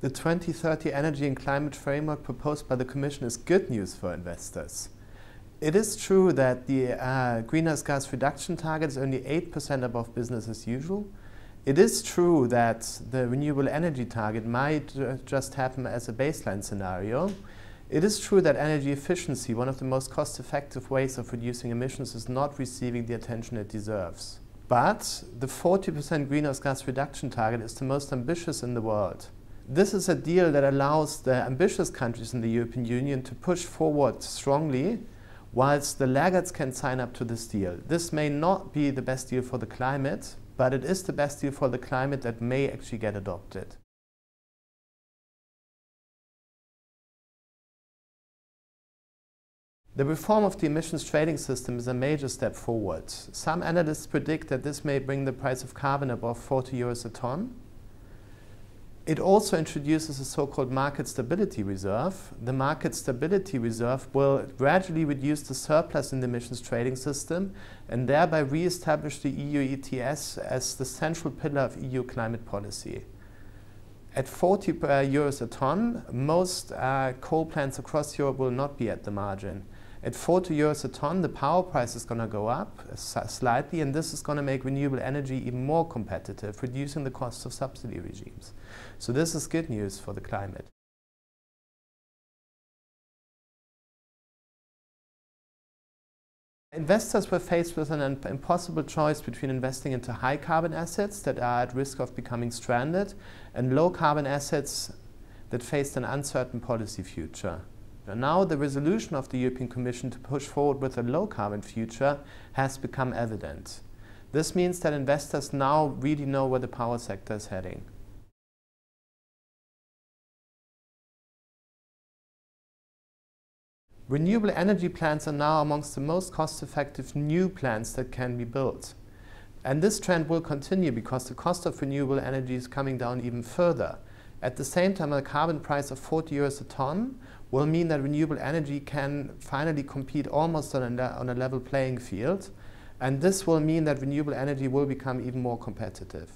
The 2030 Energy and Climate Framework proposed by the Commission is good news for investors. It is true that the greenhouse gas reduction target is only 8% above business as usual. It is true that the renewable energy target might just happen as a baseline scenario. It is true that energy efficiency, one of the most cost-effective ways of reducing emissions, is not receiving the attention it deserves. But the 40% greenhouse gas reduction target is the most ambitious in the world. This is a deal that allows the ambitious countries in the European Union to push forward strongly, whilst the laggards can sign up to this deal. This may not be the best deal for the climate, but it is the best deal for the climate that may actually get adopted. The reform of the emissions trading system is a major step forward. Some analysts predict that this may bring the price of carbon above 40 euros a ton. It also introduces a so-called market stability reserve. The market stability reserve will gradually reduce the surplus in the emissions trading system and thereby re-establish the EU ETS as the central pillar of EU climate policy. At 40 euros a ton, most coal plants across Europe will not be at the margin. At 40 euros a ton, the power price is going to go up slightly, and this is going to make renewable energy even more competitive, reducing the cost of subsidy regimes. So this is good news for the climate. Investors were faced with an impossible choice between investing into high carbon assets that are at risk of becoming stranded and low carbon assets that faced an uncertain policy future. Now the resolution of the European Commission to push forward with a low-carbon future has become evident. This means that investors now really know where the power sector is heading. Renewable energy plants are now amongst the most cost-effective new plants that can be built. And this trend will continue because the cost of renewable energy is coming down even further. At the same time, a carbon price of 40 euros a ton will mean that renewable energy can finally compete almost on a level playing field. And this will mean that renewable energy will become even more competitive.